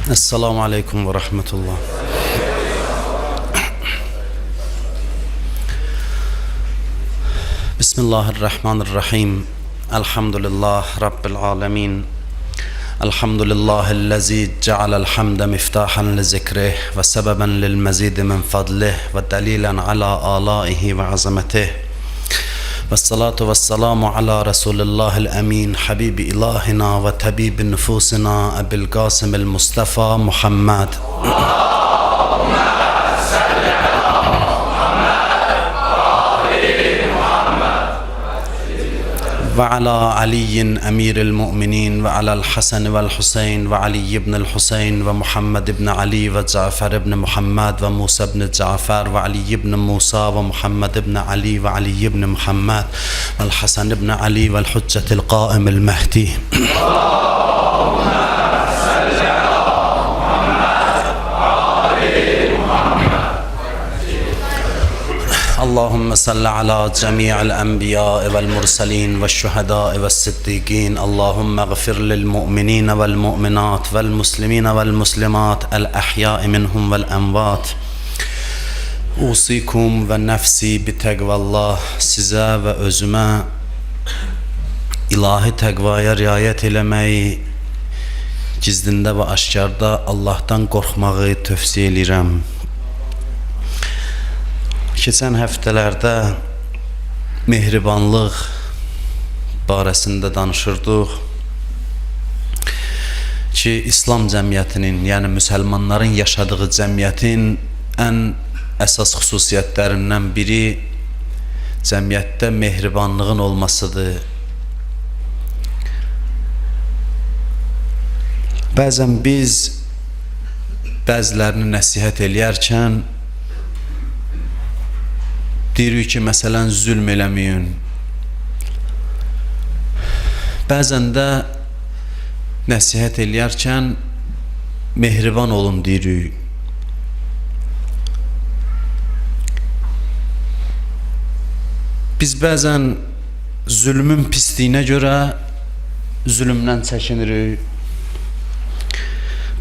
Esselamu Aleyküm ve Rahmetullah. Bismillahirrahmanirrahim. Elhamdülillah Rabbil alemin. Elhamdülillahillezî cealel hamde miftahan li zikrih ve sebeben lil mezidi min fadlih ve delilen ala alaihi ve azametih. Vessalatu vesselamu ala Resulillahil emin, Habibi ilahina ve tabibi nüfusina Ebil Qasimil Mustafa Muhammed. Ve ala Aliyin emiril mu'minin ve ala'l Hasan ve'l Husayn ve Ali ibn el-Husayn ve Muhammed ibn Ali ve Cafer ibn Muhammed ve Musa ibn Cafer ve Ali ibn Musa ve Muhammed ibn Ali ve Ali ibn Muhammed ve'l Hasan ibn Ali ve'l Hüccetil Qaimil Mehdi. Allahümme salli ala cemi'il enbiya ve'l mursalin ve'ş şuhada ve'ş siddiqin. Allahümme gfir lil mu'minin ve'l mu'minat ve'l muslimin ve'l muslimat el ahya'i minhum ve'l envat. Usikum ve nefsi bi tegvallah. Size ve özüme ilahi tegvaya riayet eləməyi, gizlində və aşkarda Allah'tan qorxmağı tövsiyə edirəm. Keçən həftələrdə mehribanlıq barəsində danışırdıq ki, İslam cəmiyyətinin, yəni müsəlmanların yaşadığı cəmiyyətin ən əsas xüsusiyyətlərindən biri cəmiyyətdə mehribanlığın olmasıdır. Bəzən biz bəzilərini nəsihət eləyərkən deyirik ki, məsələn, zülm eləməyin. Bəzən də nəsihət eləyərkən mehriban olun deyirik. Biz bəzən zülmün pisliyinə görə zülmdən çəkinirik.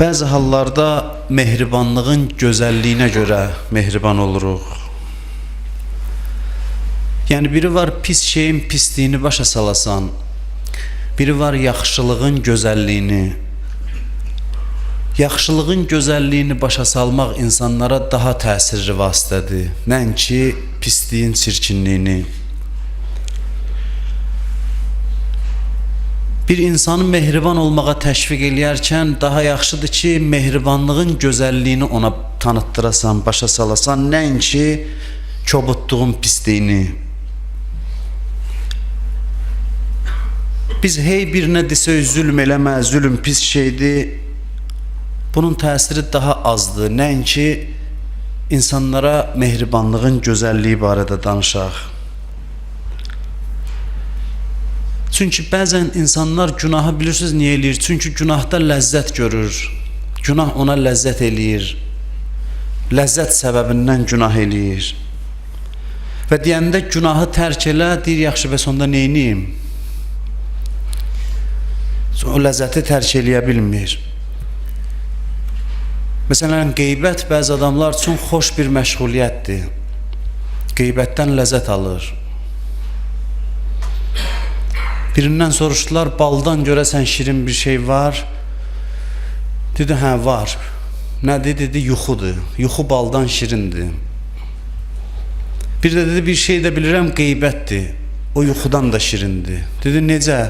Bəzi hallarda mehribanlığın gözəlliyinə görə mehriban oluruq. Yəni biri var pis şeyin pisliyini başa salasan, biri var yaxşılığın gözəlliyini. Yaxşılığın gözəlliyini başa salmaq insanlara daha təsirli vasitədir, nəinki pisliyin çirkinliyini. Bir insanı mehriban olmağa təşviq eləyərkən daha yaxşıdır ki, mehribanlığın gözəlliyini ona tanıtdırasan, başa salasan, nəinki kobudluğun pisliyini. Biz hey birinə desək zülm eləmə, zülm pis şeydir, bunun təsiri daha azdır. Nəinki insanlara mehribanlığın gözəlliyi barədə danışaq. Çünki bəzən insanlar günahı bilirsiniz niyə eləyir? Çünki günahda ləzzət görür. Günah ona ləzzət eləyir. Ləzzət səbəbindən günah eləyir. Və deyəndə günahı tərk elə, deyir yaxşı və sonda neyniyim? O ləzzəti tərk eləyə bilmir. Məsələn, qeybət bəzi adamlar üçün xoş bir məşğuliyyətdir. Qeybətdən ləzzət alır. Birindən soruşdular, baldan görəsən şirin bir şey var. Dedi, hə var. Nədir? Dedi, yuxudur. Yuxu baldan şirindir. Bir də dedi, bir şey də bilirəm, qeybətdir. O yuxudan da şirindir. Dedi, necə?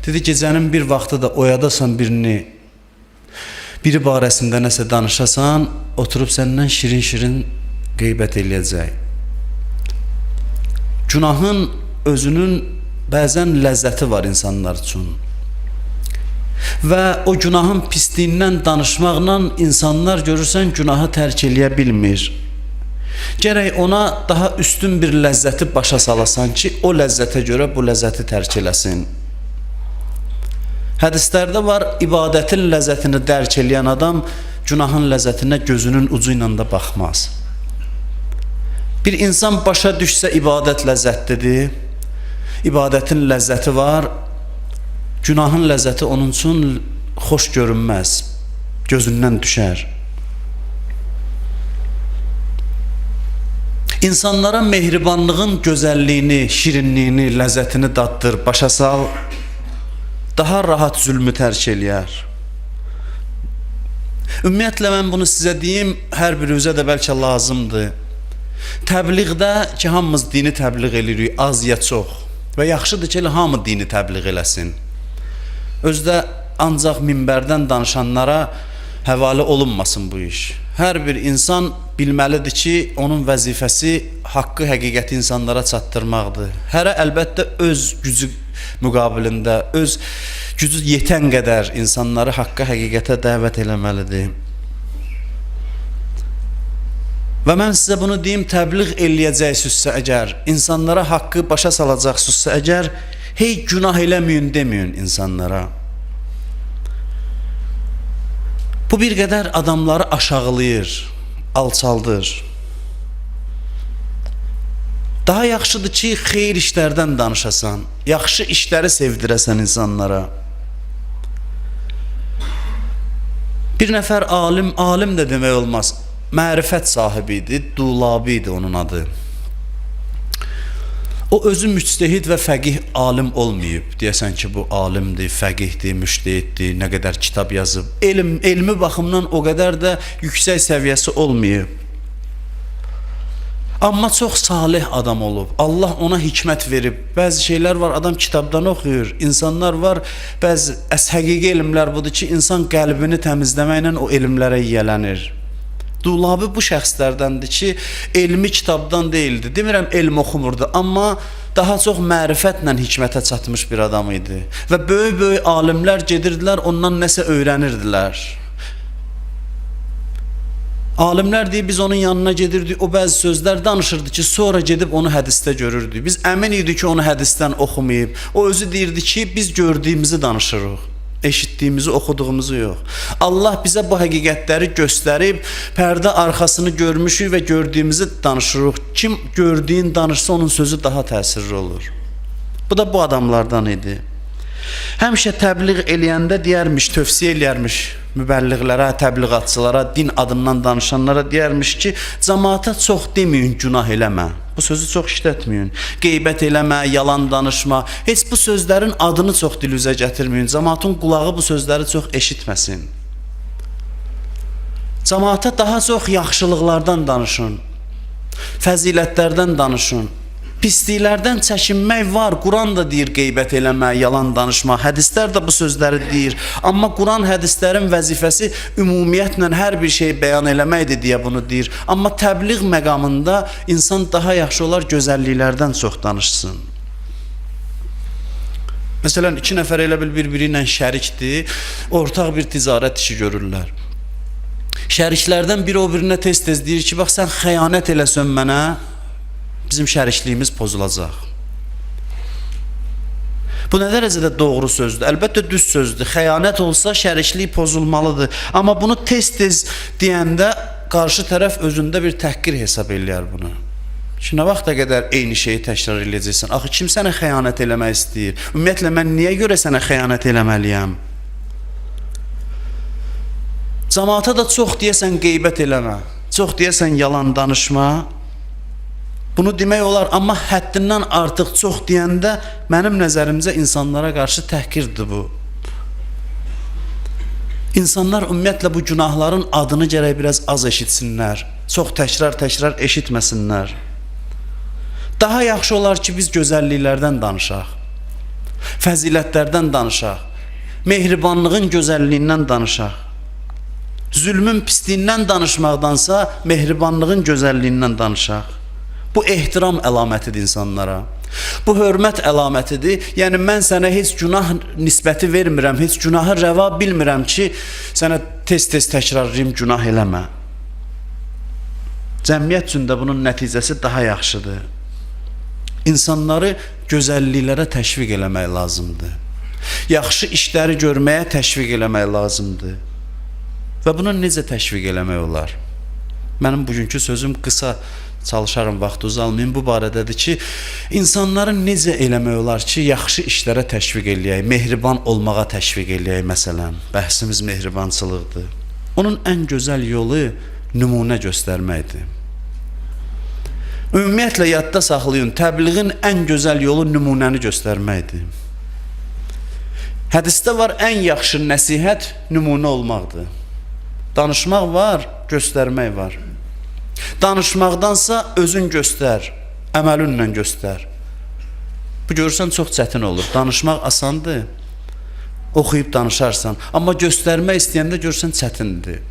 Dedi, gecənin bir vaxtı da oyadasan birini, biri barəsində nəsə danışasan, oturub səndən şirin-şirin qeybət eləyəcək. Günahın özünün bəzən ləzzəti var insanlar üçün. Və o günahın pisliyindən danışmaqla insanlar görürsən günahı tərk eləyə bilmir. Gərək ona daha üstün bir ləzzəti başa salasan ki, o ləzzətə görə bu ləzzəti tərk eləsin. Hədislərdə var, ibadətin ləzzətini dərk eləyən adam günahın ləzzətinə gözünün ucu ilə də baxmaz. Bir insan başa düşsə ibadət ləzzətlidir, ibadətin ləzzəti var, günahın ləzzəti onun üçün xoş görünməz. gözündən düşər. İnsanlara mehribanlığın gözəlliyini, şirinliyini, ləzzətini daddır, başa sal, daha rahat zülmü tərk eləyər. Ümumiyyətlə, mən bunu sizə deyim, hər birinizə də bəlkə lazımdır. Təbliğdə ki, hamımız dini təbliğ edirik, az ya çox. Və yaxşıdır ki, hamı dini təbliğ eləsin. Özdə ancaq minbərdən danışanlara həvalə olunmasın bu iş. Hər bir insan bilməlidir ki, onun vəzifəsi haqqı, həqiqəti insanlara çatdırmaqdır. Hərə əlbəttə öz gücü müqabilində, öz gücü yetən qədər insanları haqqa, həqiqətə dəvət eləməlidir. Və mən sizə bunu deyim, təbliğ eləyəcəksizsə əgər, insanlara haqqı başa salacaqsınızsa əgər, hey günah eləməyin deməyin insanlara. Bu bir qədər adamları aşağılayır, alçaldır. Daha yaxşıdır ki, xeyir işlərdən danışasan, yaxşı işləri sevdirəsən insanlara. Bir nəfər alim də demək olmaz, mərifət sahibi idi, Dulabi idi onun adı. O özü müctehid və fəqih alim olmayıb. Deyəsən ki, bu alimdir, fəqihdir, müştehiddir, nə qədər kitab yazıb. Elmi baxımdan o qədər də yüksək səviyyəsi olmayıb. Amma çox salih adam olub. Allah ona hikmət verib. Bəzi şeylər var, adam kitabdan oxuyur. İnsanlar var, bəzi həqiqi elmlər budur ki, insan qəlbini təmizləməklə o elmlərə yiyələnir. Dulabi bu şəxslərdəndir ki, elmi kitabdan deyildi. Demirəm, elm oxumurdu, amma daha çox mərifətlə hikmətə çatmış bir adam idi. Və böyük-böyük alimlər gedirdilər, ondan nəsə öyrənirdilər. Alimlər deyib, biz onun yanına gedirdik, o bəzi sözlər danışırdı ki, sonra gedib onu hədisdə görürdük. Biz əmin idik ki, onu hədisdən oxumayıb. O özü deyirdi ki, biz gördüyümüzü danışırıq. Eşitdiyimizi, oxuduğumuzu yox. Allah bizə bu həqiqətləri göstərib, pərdə arxasını görmüşük və gördüyümüzü danışırıq. Kim gördüyün danışsa, onun sözü daha təsirli olur. Bu da bu adamlardan idi. Həmişə təbliğ eləyəndə deyərmiş, tövsiyə eləyərmiş mübəlliğlərə, təbliğatçılara, din adından danışanlara deyərmiş ki, cəmaata çox deməyin, günah eləmə. Bu sözü çox işlətməyin. Qeybət eləmə, yalan danışma. Heç bu sözlərin adını çox dilüzə gətirməyin. Cəmaatın qulağı bu sözləri çox eşitməsin. Cəmaata daha çox yaxşılıqlardan danışın. Fəzilətlərdən danışın. Pisliklərdən çəkinmək var. Quran da deyir qeybət eləmə, yalan danışma. Hədislər də bu sözləri deyir. Amma Quran hədislərin vəzifəsi ümumiyyətlə hər bir şeyi bəyan eləməkdir deyə bunu deyir. Amma təbliğ məqamında insan daha yaxşı olar gözəlliklərdən çox danışsın. Məsələn, iki nəfər elə bil bir-biri ilə şərikdir, ortaq bir ticarət işi görürlər. Şəriklərdən biri o birinə tez-tez deyir ki, bax sən xəyanət eləsən mənə, bizim şərikliyimiz pozulacaq. Bu nə dərəcədə doğru sözdür? Əlbəttə düz sözdür. Xəyanət olsa şəriklik pozulmalıdır. Amma bunu tez-tez deyəndə qarşı tərəf özündə bir təhqir hesab eləyər bunu. Ki, nə vaxta qədər eyni şeyi təkrar eləyəcəksən? Axı, kim sənə xəyanət eləmək istəyir? Ümumiyyətlə, mən niyə görə sənə xəyanət eləməliyəm? Cəmaata da çox deyəsən qeybət eləmə, çox deyəsən yalan danışma. Bunu demək olar, amma həddindən artıq çox deyəndə mənim nəzərimcə insanlara qarşı təhqirdir bu. İnsanlar ümumiyyətlə bu günahların adını gərək biraz az eşitsinlər, çox təkrar eşitməsinlər. Daha yaxşı olar ki, biz gözəlliklərdən danışaq, fəzilətlərdən danışaq, mehribanlığın gözəlliyindən danışaq. Zülmün pisliyindən danışmaqdansa, mehribanlığın gözəlliyindən danışaq. Bu ehtiram əlamətidir insanlara. Bu hörmət əlamətidir. Yəni, mən sənə heç günah nisbəti vermirəm, heç günahı rəva bilmirəm ki, sənə tez-tez təkrarlayım, günah eləmə. Cəmiyyət üçün də bunun nəticəsi daha yaxşıdır. İnsanları gözəlliklərə təşviq eləmək lazımdır. Yaxşı işləri görməyə təşviq eləmək lazımdır. Və bunu necə təşviq eləmək olar? Mənim bugünkü sözüm qısa, çalışarım, vaxt uzalmayın. Bu barədədir ki, insanları necə eləmək olar ki, yaxşı işlərə təşviq eləyək, mehriban olmağa təşviq eləyək məsələn. Bəhsimiz mehribançılıqdır. Onun ən gözəl yolu nümunə göstərməkdir. Ümumiyyətlə yadda saxlayın, təbliğin ən gözəl yolu nümunəni göstərməkdir. Hədisdə var, ən yaxşı nəsihət nümunə olmaqdır. Danışmaq var, göstərmək var. Danışmaqdansa özün göstər, əməlinlə göstər. Bu görürsən çox çətin olur. Danışmaq asandır, oxuyub danışarsan. Amma göstərmək istəyəndə görürsən çətindir.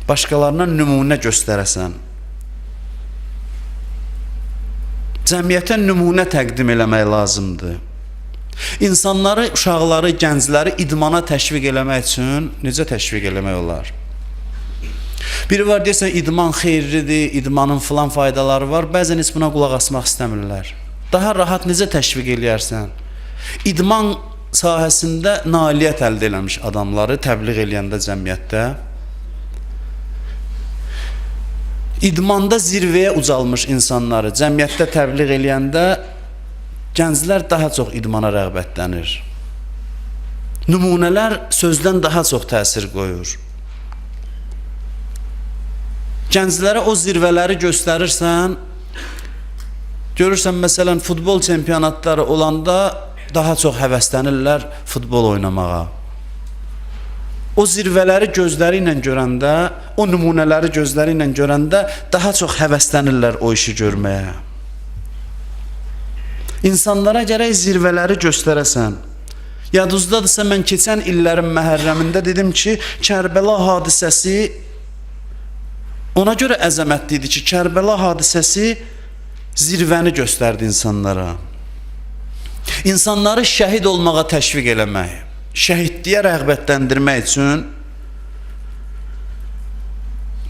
Başqalarına nümunə göstərəsən. Cəmiyyətə nümunə təqdim eləmək lazımdır. İnsanları, uşaqları, gəncləri idmana təşviq eləmək üçün necə təşviq eləmək olar? Biri var deyəsən, idman xeyirlidir, idmanın filan faydaları var. Bəzən heç buna qulaq asmaq istəmirlər. Daha rahat necə təşviq eləyərsən? İdman sahəsində nailiyyət əldə eləmiş adamları təbliğ eləyəndə cəmiyyətdə, İdmanda zirvəyə ucalmış insanları cəmiyyətdə təbliğ eləyəndə gənclər daha çox idmana rəğbətlənir. Nümunələr sözdən daha çox təsir qoyur. Gənclərə o zirvələri göstərirsən, görürsən, məsələn, futbol çempionatları olanda daha çox həvəslənirlər futbol oynamağa. O zirvələri gözləri ilə görəndə, o nümunələri gözləri ilə görəndə daha çox həvəslənirlər o işi görməyə. İnsanlara gərək zirvələri göstərəsən. Yadınızdadırsa, mən keçən illərin Məhərrəmində dedim ki, Kərbəla hadisəsi ona görə əzəmətli idi ki, Kərbəla hadisəsi zirvəni göstərdi insanlara. İnsanları şəhid olmağa təşviq eləmək, şəhidliyə rəğbətləndirmək üçün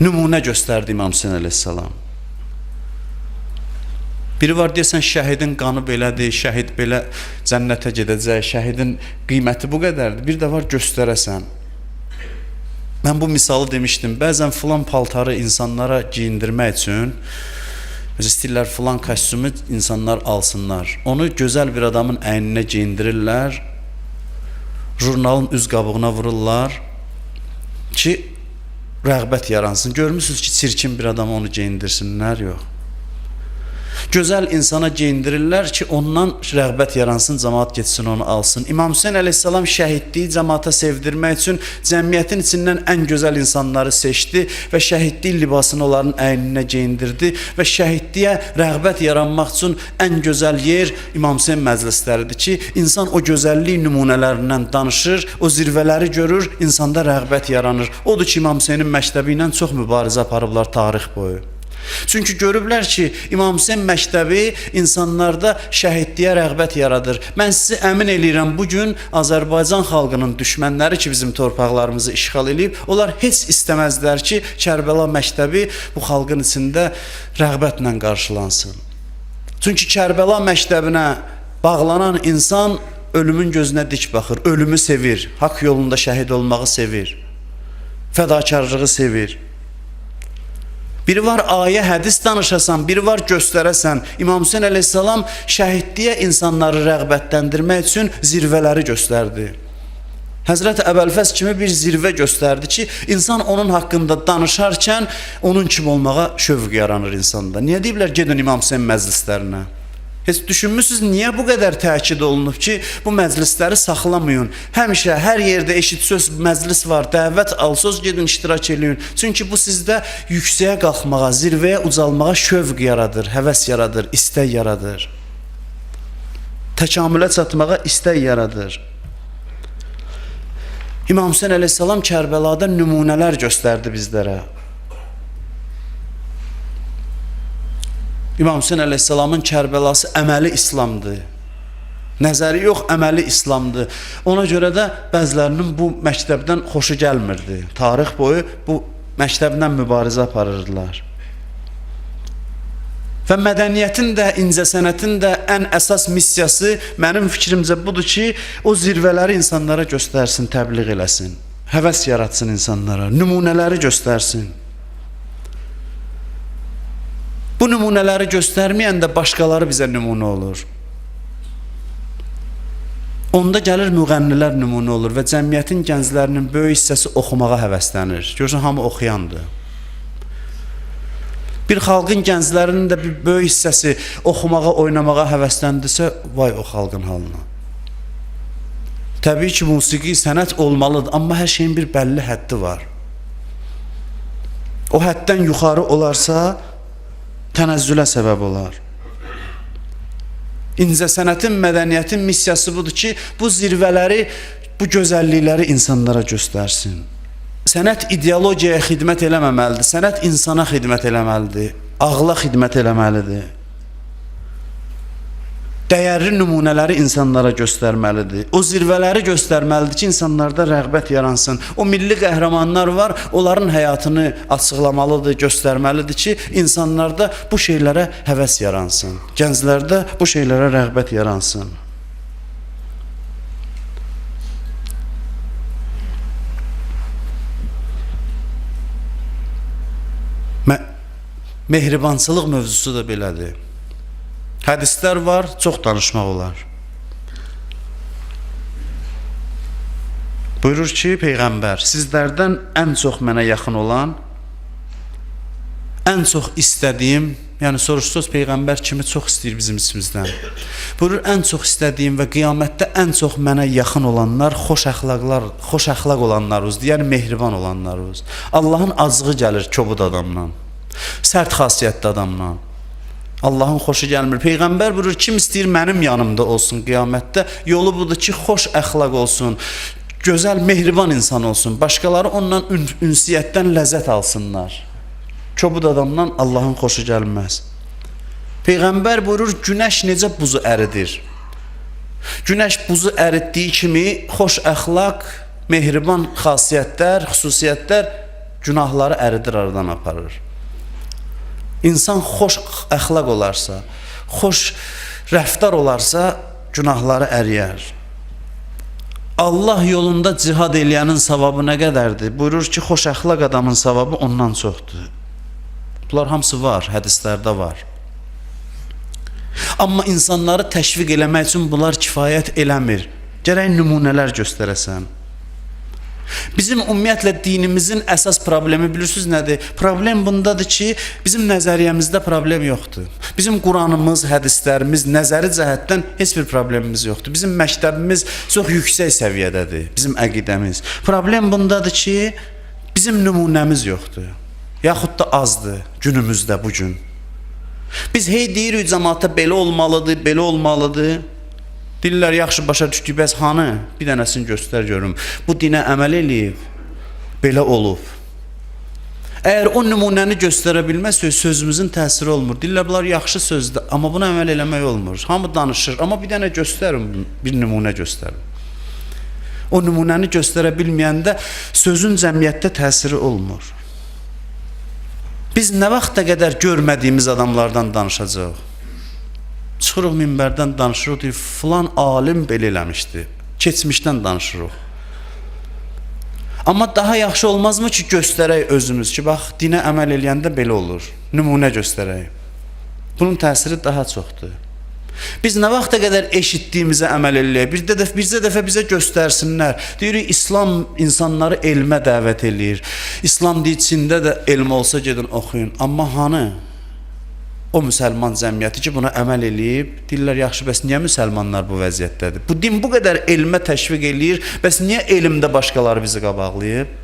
nümunə göstərdi İmam Hüseyn əleyhissalam. Biri var deyəsən, şəhidin qanı belədir, şəhid belə cənnətə gedəcək, şəhidin qiyməti bu qədərdir. Bir də var göstərəsən. Mən bu misalı demişdim, bəzən filan paltarı insanlara giyindirmək üçün istəyirlər filan kostyumu insanlar alsınlar. Onu gözəl bir adamın əyninə giyindirirlər, jurnalın üz qabığına vururlar ki, rəğbət yaransın. Görmüsünüz ki, çirkin bir adamı onu geyindirsinlər, yox. Gözəl insana geyindirirlər ki, ondan rəğbət yaransın, cəmaat getsin, onu alsın. İmam Hüseyn əleyhissalam şəhidliyi cəmaata sevdirmək üçün cəmiyyətin içindən ən gözəl insanları seçdi və şəhidlik libasını onların əyninə geyindirdi və şəhidliyə rəğbət yaranmaq üçün ən gözəl yer İmam Hüseyn məclisləridir ki, insan o gözəllik nümunələrindən danışır, o zirvələri görür, insanda rəğbət yaranır. Odur ki, İmam Hüseynin məktəbi ilə çox mübarizə aparıblar tarix boyu. Çünki görüblər ki, İmam Hüseyn məktəbi insanlarda şəhidliyə rəğbət yaradır. Mən sizi əmin eləyirəm, bugün Azərbaycan xalqının düşmənləri ki, bizim torpaqlarımızı işğal edib, onlar heç istəməzdilər ki, Kərbəla məktəbi bu xalqın içində rəğbətlə qarşılansın. Çünki Kərbəla məktəbinə bağlanan insan ölümün gözünə dik baxır, ölümü sevir, haqq yolunda şəhid olmağı sevir, fədakarlığı sevir. Biri var ayə, hədis danışasan, biri var göstərəsən. İmam Hüseyn əleyhissalam şəhidliyə insanları rəğbətləndirmək üçün zirvələri göstərdi. Həzrət Əbəlfəz kimi bir zirvə göstərdi ki, insan onun haqqında danışarkən onun kimi olmağa şövq yaranır insanda. Niyə deyiblər, gedin İmam Hüseyn məclislərinə? Heç düşünmüsünüz, niyə bu qədər təkid olunub ki, bu məclisləri saxlamayın. Həmişə, hər yerdə eşit söz məclis var, dəvət al, söz gedin, iştirak eləyin. Çünki bu sizdə yüksəyə qalxmağa, zirvəyə ucalmağa şövq yaradır, həvəs yaradır, istək yaradır. Təkamülə çatmağa istək yaradır. İmam Hüseyn əleyhissalam Kərbəlada nümunələr göstərdi bizlərə. İmam Hüseyn əleyhissalamın Kərbəlası əməli İslamdır. Nəzəri yox, əməli İslamdır. Ona görə də bəzilərinin bu məktəbdən xoşu gəlmirdi. Tarix boyu bu məktəbdən mübarizə aparırdılar. Və mədəniyyətin də, incəsənətin də ən əsas missiyası mənim fikrimcə budur ki, o zirvələri insanlara göstərsin, təbliğ eləsin. Həvəs yaratsın insanlara, nümunələri göstərsin. Bu nümunələri göstərməyəndə başqaları bizə nümunə olur. Onda gəlir müğənnilər nümunə olur və cəmiyyətin gənclərinin böyük hissəsi oxumağa həvəslənir. Görürsən, hamı oxuyandır. Bir xalqın gənclərinin də bir böyük hissəsi oxumağa, oynamağa həvəsləndirsə, vay o xalqın halına. Təbii ki, musiqi, sənət olmalıdır, amma hər şeyin bir bəlli həddi var. O həddən yuxarı olarsa, tənəzzülə səbəb olar. İncəsənətin, mədəniyyətin missiyası budur ki, bu zirvələri, bu gözəllikləri insanlara göstərsin. Sənət ideologiyaya xidmət eləməməlidir, sənət insana xidmət eləməlidir, ağla xidmət eləməlidir. Dəyərli nümunələri insanlara göstərməlidir. O zirvələri göstərməlidir ki, insanlarda rəğbət yaransın. O milli qəhrəmanlar var, onların həyatını açıqlamalıdır, göstərməlidir ki, insanlarda bu şeylərə həvəs yaransın. Gənclərdə bu şeylərə rəğbət yaransın. Mehribançılıq mövzusu da belədir. Hədislər var, çox danışmaq olar. Buyurur ki, Peyğəmbər, sizlərdən ən çox mənə yaxın olan, ən çox istədiyim, yəni soruşsuz Peyğəmbər kimi çox istəyir bizim içimizdən. Buyurur, ən çox istədiyim və qiyamətdə ən çox mənə yaxın olanlar xoş əxlaq olanlardır, yəni mehriban olanlardır. Allahın acığı gəlir kobud adamdan, sərt xasiyyətli adamdan. Allahın xoşu gəlmir. Peyğəmbər buyurur, kim istəyir mənim yanımda olsun qiyamətdə, yolu budur ki, xoş əxlaq olsun, gözəl, mehriban insan olsun, başqaları ondan ünsiyyətdən ləzzət alsınlar. Kobud adamdan Allahın xoşu gəlməz. Peyğəmbər buyurur, günəş necə buzu əridir? Günəş buzu əritdiyi kimi xoş əxlaq, mehriban xasiyyətlər, xüsusiyyətlər günahları əridir, aradan aparır. İnsan xoş əxlaq olarsa, xoş rəftar olarsa, günahları əriyər. Allah yolunda cihad eləyənin savabı nə qədərdir? Buyurur ki, xoş əxlaq adamın savabı ondan çoxdur. Bunlar hamısı var, hədislərdə var. Amma insanları təşviq eləmək üçün bunlar kifayət eləmir. Gərək nümunələr göstərəsən. Bizim ümumiyyətlə dinimizin əsas problemi bilirsiniz nədir? Problem bundadır ki, bizim nəzəriyyəmizdə problem yoxdur. Bizim Quranımız, hədislərimiz, nəzəri cəhətdən heç bir problemimiz yoxdur. Bizim məktəbimiz çox yüksək səviyyədədir, bizim əqidəmiz. Problem bundadır ki, bizim nümunəmiz yoxdur. Yaxud da azdır günümüzdə bugün. Biz hey deyirik cəmaata belə olmalıdır, belə olmalıdır. Dillər yaxşı başa düşdük, bəs hanı? Bir dənəsini göstər görüm. Bu dinə əməl eləyib, belə olub. Əgər o nümunəni göstərə bilməzsə, sözümüzün təsiri olmur. Dillər bunlar yaxşı sözdür, amma buna əməl eləmək olmur. Hamı danışır, amma bir dənə göstərin, bir nümunə göstərin. O nümunəni göstərə bilməyəndə sözün cəmiyyətdə təsiri olmur. Biz nə vaxta qədər görmədiyimiz adamlardan danışacaq? Çıxırıq minbərdən danışırıq, deyir, filan alim belə eləmişdi. Keçmişdən danışırıq. Amma daha yaxşı olmazmı ki, göstərək özümüz ki, bax, dinə əməl eləyəndə belə olur. Nümunə göstərək. Bunun təsiri daha çoxdur. Biz nə vaxta qədər eşitdiyimizə əməl eləyək? Bircə dəfə bizə göstərsinlər. Deyirik, İslam insanları elmə dəvət eləyir. İslam deyir, Çində də elm olsa gedin oxuyun. Amma hanı? O müsəlman cəmiyyəti ki, buna əməl eləyib, deyirlər, yaxşı, bəs niyə müsəlmanlar bu vəziyyətdədir? Bu din bu qədər elmə təşviq eləyir, bəs niyə elmdə başqaları bizi qabaqlayıb?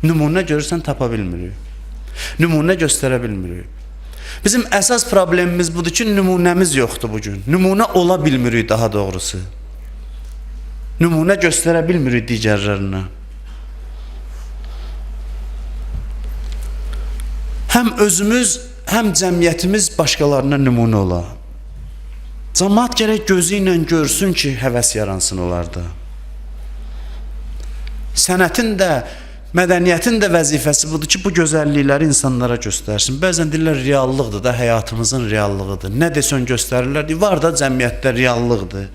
Nümunə görürsən, tapa bilmirik. Nümunə göstərə bilmirik. Bizim əsas problemimiz budur ki, nümunəmiz yoxdur bugün. Nümunə ola bilmirik daha doğrusu. Nümunə göstərə bilmirik digərlərinə. Həm özümüz, həm cəmiyyətimiz başqalarına nümunə ola. Cəmaat gərək gözü ilə görsün ki, həvəs yaransın onlarda. Sənətin də, mədəniyyətin də vəzifəsi budur ki, bu gözəllikləri insanlara göstərsin. Bəzən deyirlər, reallıqdır da, həyatımızın reallığıdır. Nə desən göstərirlər, var da cəmiyyətdə reallıqdır.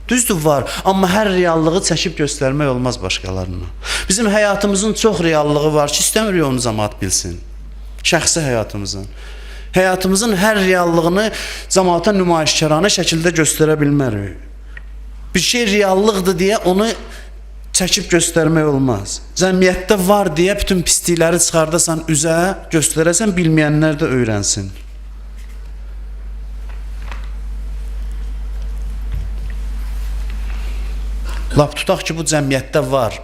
Düzdür, var, amma hər reallığı çəkib göstərmək olmaz başqalarına. Bizim həyatımızın çox reallığı var ki, istəmirik onu cəmaat bilsin. Şəxsi həyatımızın. Həyatımızın hər reallığını cəmaata nümayişkaranə şəkildə göstərə bilmərik. Bir şey reallıqdır deyə onu çəkib göstərmək olmaz. Cəmiyyətdə var deyə bütün pislikləri çıxardasan üzə, göstərəsən, bilməyənlər də öyrənsin. Lap tutaq ki, bu cəmiyyətdə var.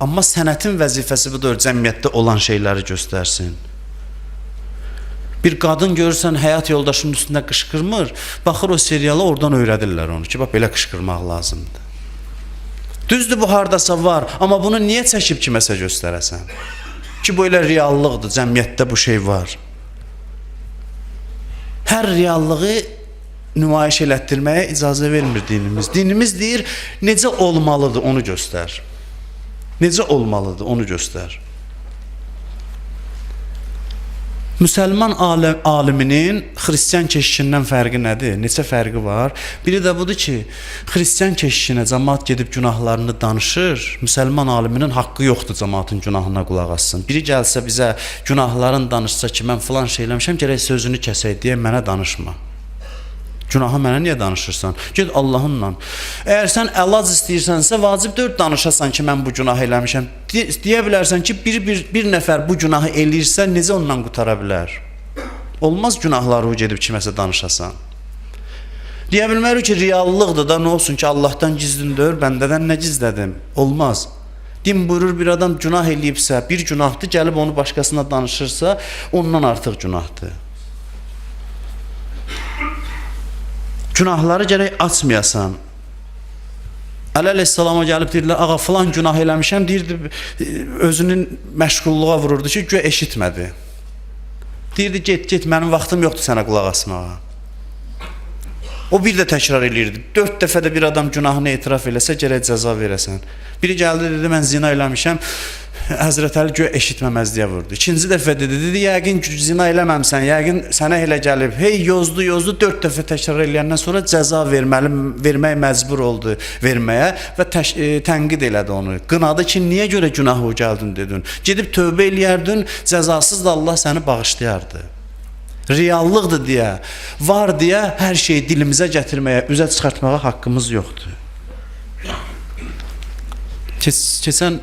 Amma sənətin vəzifəsi budur, cəmiyyətdə olan şeyləri göstərsin. Bir qadın görürsən, həyat yoldaşının üstündə qışqırmır, baxır o seriala, oradan öyrədirlər onu ki, bax, belə qışqırmaq lazımdır. Düzdür, bu hardasa var, amma bunu niyə çəkib kiməsə göstərəsən? Ki, bu elə reallıqdır, cəmiyyətdə bu şey var. Hər reallığı nümayiş elətdirməyə icazə vermir dinimiz. Dinimiz deyir, necə olmalıdır, onu göstər. Necə olmalıdır, onu göstər. Müsəlman aliminin xristiyan keşişindən fərqi nədir? Neçə fərqi var? Biri də budur ki, xristiyan keşişinə cəmaat gedib günahlarını danışır, müsəlman aliminin haqqı yoxdur cəmaatın günahına qulaq assın. Biri gəlsə bizə günahlarını danışsa ki, mən filan şey eləmişəm, gərək sözünü kəsək deyə mənə danışma. Günahı mənə niyə danışırsan? Ged Allahınla. Əgər sən əlac istəyirsənsə, vacib deyil danışasan ki, mən bu günahı eləmişəm. Deyə bilərsən ki, bir nəfər bu günahı eləyirsə, necə ondan qutara bilər? Olmaz günahları gedib kiməsə danışasan. Deyə bilmərik ki, reallıqdır da, nə olsun ki, Allahdan gizlindir, bəndədən nə gizlədim? Olmaz. Din buyurur, bir adam günah eləyibsə, bir günahdır, gəlib onu başqasına danışırsa, ondan artıq günahdır. Günahları gərək açmayasan. Əli əleyhissalama gəlib deyirlər, ağa filan günah eləmişəm, deyirdi, özünün məşğulluğa vururdu ki, güya eşitmədi. Deyirdi, get, mənim vaxtım yoxdur sənə qulaq asmağa. O bir də təkrar eləyirdi. 4 dəfə də bir adam günahını etiraf eləsə, gərək cəza verəsən. Biri gəldi, dedi, mən zina eləmişəm, Həzrət Əli göyə eşitməməzliyə vurdu. İkinci dəfə dedi, yəqin zina eləməmsən, yəqin sənə elə gəlib. Hey, yozdu, 4 dəfə təkrar eləyəndən sonra cəza vermək məcbur oldu verməyə və tənqid elədi onu. Qınadı ki, niyə görə günahı gəldin dedin. Gedib tövbə eləyərdin, cəzasız da Allah səni bağışlayardı. Reallıqdır deyə, var deyə hər şeyi dilimizə gətirməyə, üzə çıxartmağa haqqımız yoxdur. Keçən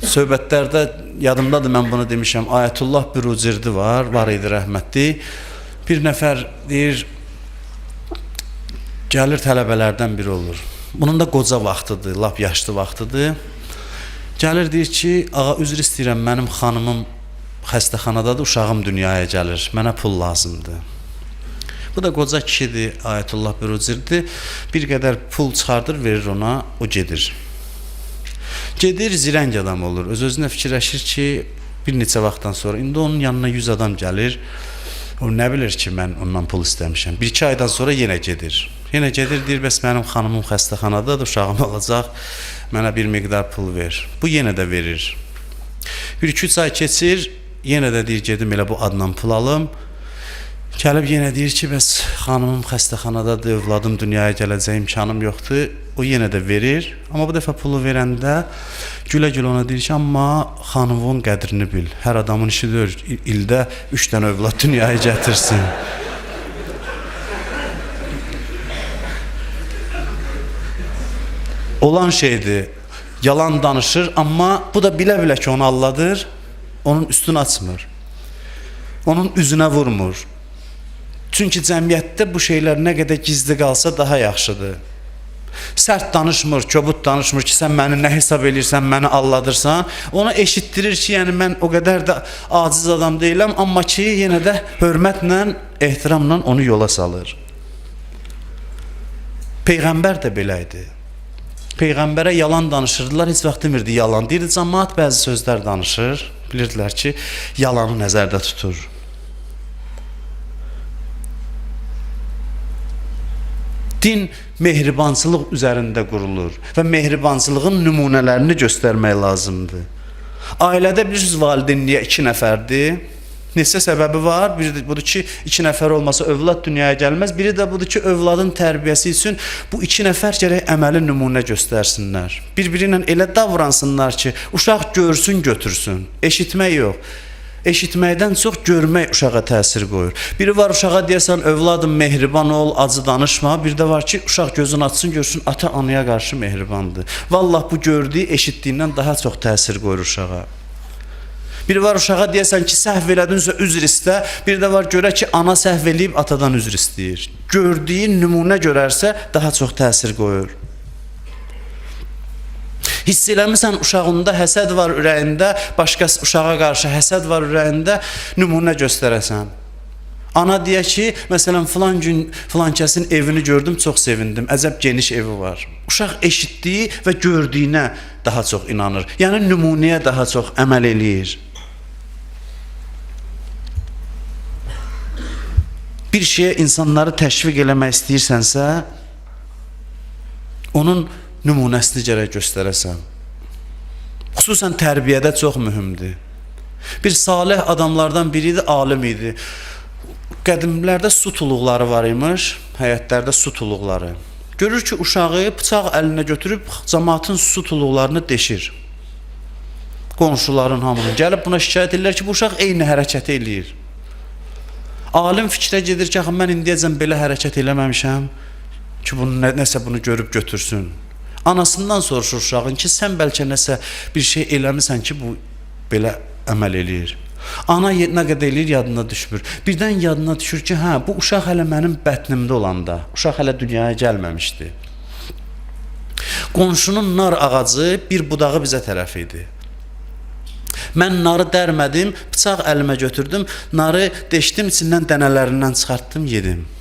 söhbətlərdə yadımdadır, mən bunu demişəm, Ayətullah Büruzirdi var idi rəhmətli. Bir nəfər deyir, gəlir tələbələrdən biri olur. Bunun da qoca vaxtıdır, lap yaşlı vaxtıdır. Gəlir deyir ki, ağa üzr istəyirəm, mənim xanımım xəstəxanadadır, uşağım dünyaya gəlir, mənə pul lazımdır. Bu da qoca kişidir, Ayətullah Büruzirdi. Bir qədər pul çıxardır, verir ona, o gedir. Gedir, zirəng adam olur. Öz-özünə fikirləşir ki, bir neçə vaxtdan sonra, indi onun yanına 100 adam gəlir, o nə bilir ki, mən ondan pul istəmişəm. 1-2 aydan sonra yenə gedir. Yenə gedir, deyir, bəs mənim xanımım xəstəxanadadır, uşağım olacaq, mənə bir miqdar pul ver. Bu yenə də verir. 1-2-3 ay keçir, yenə də deyir, gedim elə bu adla pul alım. Gəlib yenə deyir ki, bəs xanımım xəstəxanadadır, övladım dünyaya gələcək imkanım yoxdur. O yenə də verir. Amma bu dəfə pulu verəndə gülə-gülə ona deyir ki, amma xanımın qədrini bil. Hər adamın işidir, ildə 3 dənə övlad dünyaya gətirsin. Olan şeydir, yalan danışır, amma bu da bilə-bilə ki, onu alladır, onun üstünü açmır. Onun üzünə vurmur. Çünki cəmiyyətdə bu şeylər nə qədər gizli qalsa daha yaxşıdır. Sərt danışmır, kobud danışmır ki, sən məni nə hesab edirsən, məni alladırsan. Ona eşitdirir ki, yəni mən o qədər də aciz adam deyiləm, amma ki, yenə də hörmətlə, ehtiramla onu yola salır. Peyğəmbər də belə idi. Peyğəmbərə yalan danışırdılar, heç vaxt demirdi yalan. Deyirdi, cəmaat bəzi sözlər danışır, bilirdilər ki, yalanı nəzərdə tutur. Din mehribançılıq üzərində qurulur və mehribançılığın nümunələrini göstərmək lazımdır. Ailədə bilirsiniz, valideyn niyə 2 nəfərdir? Neçə səbəbi var? Biri budur ki, 2 nəfər olmasa övlad dünyaya gəlməz. Biri də budur ki, övladın tərbiyəsi üçün bu 2 nəfər gərək əməli nümunə göstərsinlər. Bir-biri ilə elə davransınlar ki, uşaq görsün, götürsün. Eşitmək yox. Eşitməkdən çox görmək uşağa təsir qoyur. Biri var uşağa deyəsən, övladım mehriban ol, acı danışma. Bir də var ki, uşaq gözünü açsın, görsün, ata anaya qarşı mehribandır. Vallah bu gördüyü, eşitdiyindən daha çox təsir qoyur uşağa. Biri var uşağa deyəsən ki, səhv elədinsə üzr istə. Bir də var görə ki, ana səhv eləyib atadan üzr istəyir. Gördüyü nümunə görərsə daha çox təsir qoyur. Hiss eləmirsən uşağında həsəd var ürəyində, başqa uşağa qarşı həsəd var ürəyində, nümunə göstərəsən. Ana deyə ki, məsələn, filan gün filan kəsin evini gördüm, çox sevindim, əcəb geniş evi var. Uşaq eşitdiyi və gördüyünə daha çox inanır. Yəni nümunəyə daha çox əməl eləyir. Bir şeyə insanları təşviq eləmək istəyirsənsə, onun nümunəsini gərək göstərəsən. Xüsusən tərbiyədə çox mühümdür. Bir salih adamlardan biri idi, alim idi. Qədimlərdə su tuluqları var imiş, həyətlərdə su tuluqları. Görür ki, uşağı bıçaq əlinə götürüb cəmaatın su tuluqlarını deşir. Qonşuların hamını gəlib buna şikayət edirlər ki, bu uşaq eyni hərəkəti eləyir. Alim fikrə gedir ki, mən indiyəcən belə hərəkət eləməmişəm ki, nəsə bunu görüb götürsün. Anasından soruşur uşağın ki, sən bəlkə nəsə bir şey eləmirsən ki, bu belə əməl eləyir. Ana nə qədər eləyir, yadına düşmür. Birdən yadına düşür ki, hə, bu uşaq hələ mənim bətnimdə olanda, uşaq hələ dünyaya gəlməmişdi. Qonşunun nar ağacı bir budağı bizə tərəf idi. Mən narı dərmədim, bıçaq əlimə götürdüm, narı deşdim, içindən dənələrindən çıxartdım, yedim.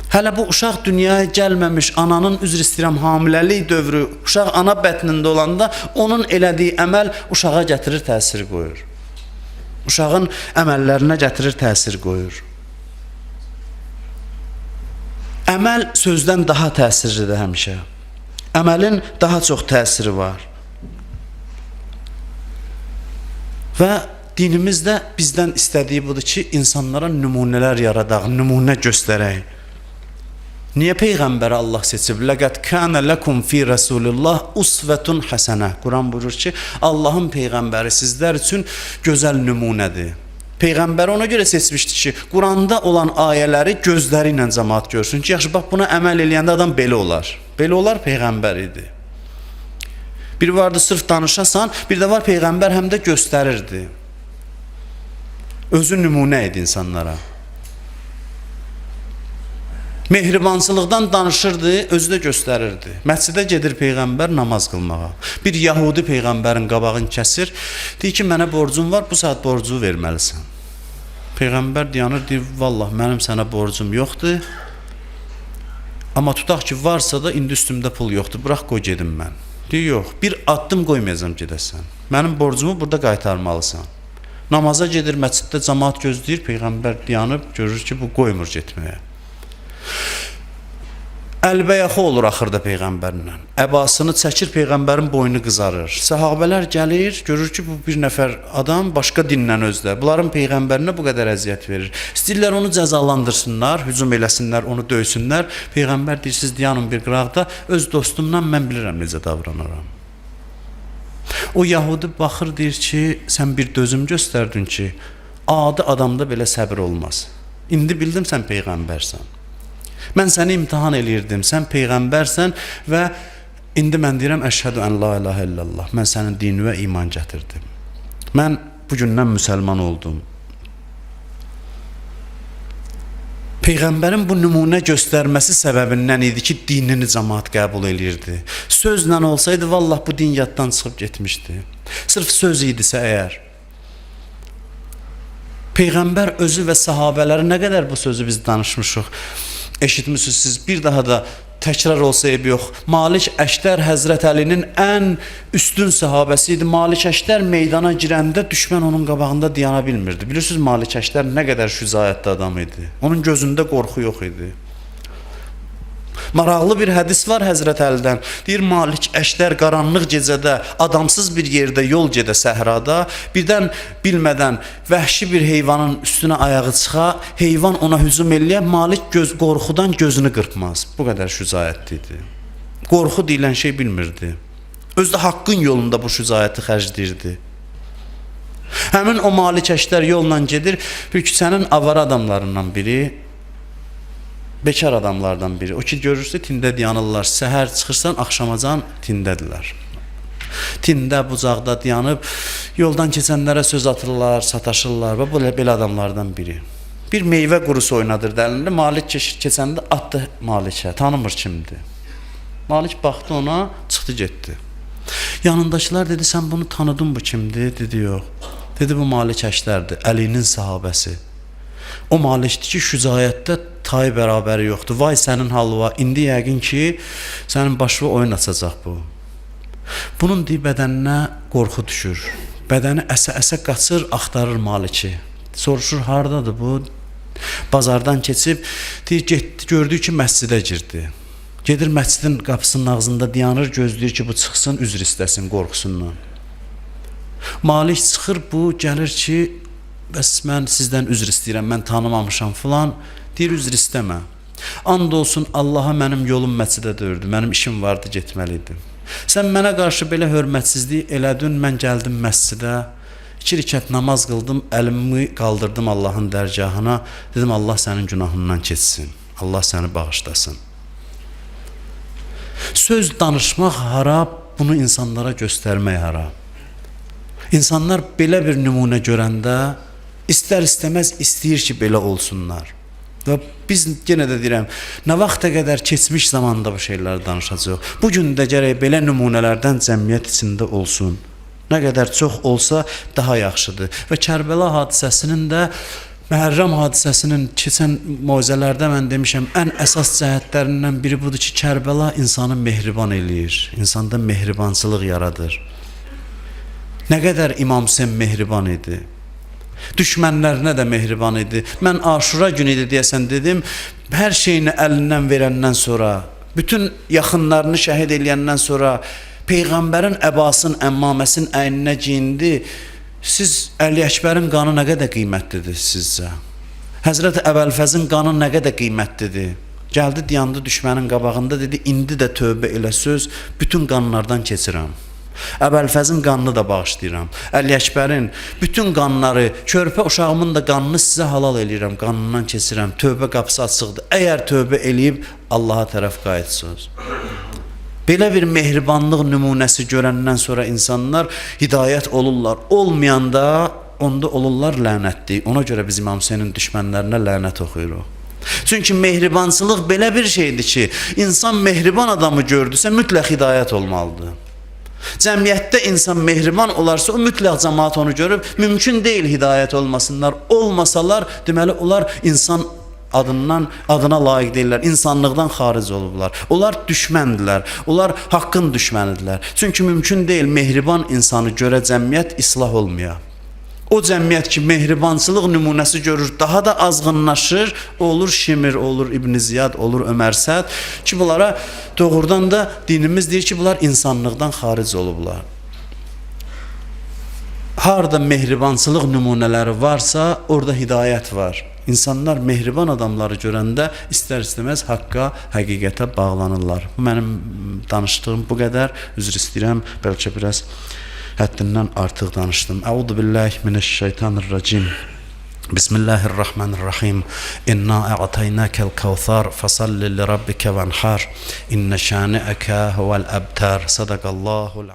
Hələ bu uşaq dünyaya gəlməmiş, ananın üzr istəyirəm hamiləlik dövrü, uşaq ana bətnində olanda onun elədiyi əməl uşağa gətirir, təsir qoyur. Uşağın əməllərinə gətirir, təsir qoyur. Əməl sözdən daha təsirlidir həmişə. Əməlin daha çox təsiri var. Və dinimizdə bizdən istədiyi budur ki, insanlara nümunələr yaradaq, nümunə göstərək. Niyə Peyğəmbəri Allah seçib? Ləqəd kənə ləkum fi Rasulillah usvətun həsənə. Quran buyurur ki, Allahın Peyğəmbəri sizlər üçün gözəl nümunədir. Peyğəmbəri ona görə seçmişdi ki, Quranda olan ayələri gözləri ilə cəmaat görsün ki, yaxşı, bax, buna əməl eləyəndə adam belə olar. Belə olar, Peyğəmbər idi. Bir vardı, sırf danışasan, bir də var, Peyğəmbər həm də göstərirdi. Özü nümunə idi insanlara. Mehribansılıqdan danışırdı, özü də göstərirdi. Məscidə gedir Peyğəmbər namaz qılmağa. Bir Yahudi Peyğəmbərin qabağını kəsir. Deyir ki, mənə borcum var, bu saat borcu verməlisən. Peyğəmbər dayanır, deyir, vallah, mənim sənə borcum yoxdur. Amma tutaq ki, varsa da indi üstümdə pul yoxdur, bırax qoy gedim mən. Deyir, yox, bir addım qoymayacam gedəsən. Mənim borcumu burada qaytarmalısan. Namaza gedir, məsciddə cəmaat gözləyir, Peyğəmbər dayanıb, görür ki, bu qoymur getməyə. Əlbəyaxı olur axırda Peyğəmbərlə. Əbasını çəkir, Peyğəmbərin boynu qızarır. Səhabələr gəlir, görür ki, bu bir nəfər adam başqa dindən özdə. Bunların Peyğəmbərinə bu qədər əziyyət verir. İstəyirlər onu cəzalandırsınlar, hücum eləsinlər, onu döysünlər. Peyğəmbər deyir, siz dayanın bir qıraqda, öz dostumdan mən bilirəm necə davranaram. O Yahudi baxır, deyir ki, sən bir dözüm göstərdin ki, adi adamda belə səbir olmaz. İndi bildim sən Peyğəmbərsən. Mən səni imtihan eləyirdim, sən Peyğəmbərsən və indi mən deyirəm, əşhədü ən la ilahə illallah, mən sənin dininə iman gətirdim. Mən bugündən müsəlman oldum. Peyğəmbərin bu nümunə göstərməsi səbəbindən idi ki, dinini cəmaat qəbul eləyirdi. Sözlə olsaydı, vallah bu din yaddan çıxıb getmişdi. Sırf söz idisə əgər. Peyğəmbər özü və sahabələri nə qədər bu sözü biz danışmışıq. Eşitmişsiniz siz, bir daha da təkrar olsa ebi yox. Malik Əşdər Həzrət Əlinin ən üstün sahabəsi idi. Malik Əşdər meydana girəndə düşmən onun qabağında dayana bilmirdi. Bilirsiniz, Malik Əşdər nə qədər şücaətli adam idi. Onun gözündə qorxu yox idi. Maraqlı bir hədis var Həzrət Əlidən. Deyir, Malik Əşdər qaranlıq gecədə, adamsız bir yerdə yol gedə səhrada, birdən bilmədən vəhşi bir heyvanın üstünə ayağı çıxa, heyvan ona hücum eləyə, Malik qorxudan gözünü qırpmaz. Bu qədər şücaətli idi. Qorxu deyilən şey bilmirdi. Özü də haqqın yolunda bu şücaəti xərcləyirdi. Həmin o malikəşlər yolla gedir, bir küçənin avara adamlarından biri, bekar adamlardan biri. O ki görürsə tində dayanırlar. Səhər çıxırsan, axşamacan tindədirlər. Tində, bucaqda dayanıb yoldan keçənlərə söz atırlar, sataşırlar və belə adamlardan biri. Bir meyvə qurusu oynadır əlində. Malik keçəndə atdı malikə. Tanımır kimdir. Malik baxdı ona, çıxdı getdi. Yanındakılar dedi, sən bunu tanıdın, bu kimdir? Dedi, yox. Dedi, bu malikəşlərdir, Əlinin sahabəsi. O malikdir ki, şücaətdə tayı bərabəri yoxdur. Vay sənin halva, indi yəqin ki, sənin başına oyun açacaq bu. Bunun deyib bədəninə qorxu düşür. Bədəni əsə-əsə qaçır, axtarır maliki. Soruşur, hardadır bu? Bazardan keçib, deyir, getdi, gördü ki, məscidə girdi. Gedir məscidin qapısının ağzında dayanır, gözləyir ki, bu çıxsın, üzr istəsin qorxusundan. Malik çıxır, bu gəlir ki, bəs mən sizdən üzr istəyirəm, mən tanımamışam filan. Deyir, üzr istəmə. And olsun Allaha, mənim yolum məscidə dördü, mənim işim vardı, getməliydim. Sən mənə qarşı belə hörmətsizlik elədin, mən gəldim məscidə, 2 rükət namaz qıldım, əlimi qaldırdım Allahın dərgahına, dedim, Allah sənin günahından keçsin, Allah səni bağışlasın. Söz danışmaq hara, bunu insanlara göstərmək hara. İnsanlar belə bir nümunə görəndə, istər-istəməz istəyir ki, belə olsunlar. Və biz yenə də deyirəm, nə vaxta qədər keçmiş zamanda bu şeyləri danışacaq. Bugün də gərək belə nümunələrdən cəmiyyət içində olsun. Nə qədər çox olsa daha yaxşıdır. Və Kərbəla hadisəsinin də, Məhərrəm hadisəsinin keçən moizələrdə mən demişəm, ən əsas cəhətlərindən biri budur ki, Kərbəla insanı mehriban eləyir, insanda mehribançılıq yaradır. Nə qədər İmam Hüseyn mehriban idi. Düşmənlərinə də mehriban idi. Mən Aşura günü idi deyəsən dedim, hər şeyini əlindən verəndən sonra, bütün yaxınlarını şəhid eləyəndən sonra, Peyğəmbərin əbasının, əmmaməsinin əyninə giyindi. Siz Əli Əkbərin qanı nə qədər qiymətlidir sizcə? Həzrəti Əbəlfəzin qanı nə qədər qiymətlidir? Gəldi, dayandı düşmənin qabağında, dedi, indi də tövbə elə söz, bütün qanlardan keçirəm. Əbəlfəzin qanını da bağışlayıram. Əli Əkbərin bütün qanları, körpə uşağımın da qanını sizə halal eləyirəm, qanından keçirəm. Tövbə qapısı açıqdır. Əgər tövbə eləyib, Allaha tərəf qayıtsınız. Belə bir mehribanlıq nümunəsi görəndən sonra insanlar hidayət olurlar. Olmayanda onda olurlar lənətli. Ona görə biz İmam Hüseynin düşmənlərinə lənət oxuyuruq. Çünki mehribançılıq belə bir şeydir ki, insan mehriban adamı gördüsə mütləq hidayət olmalıdır. Cəmiyyətdə insan mehriban olarsa, o mütləq cəmaat onu görüb, mümkün deyil hidayət olmasınlar. Olmasalar, deməli, onlar insan adına layiq deyirlər, insanlıqdan xaric olublar. Onlar düşməndilər, onlar haqqın düşmənidirlər. Çünki mümkün deyil mehriban insanı görə cəmiyyət islah olmaya. O cəmiyyət ki, mehribançılıq nümunəsi görür, daha da azğınlaşır, olur Şimir, olur İbn Ziyad, olur Ömər Səd ki, bunlara doğrudan da dinimiz deyir ki, bunlar insanlıqdan xaric olublar. Harada mehribançılıq nümunələri varsa, orada hidayət var. İnsanlar mehriban adamları görəndə istər-istəməz haqqa, həqiqətə bağlanırlar. Mənim danışdığım bu qədər. Üzr istəyirəm, bəlkə biraz həddindən artıq danışdım. Əuzu billahi mineşşeytanirracim. Bismillahirrahmanirrahim. İnna a'taynakal kevser fasalli li rabbika vanhar. İnne şani'aka huvel abtar. Sadaqallahul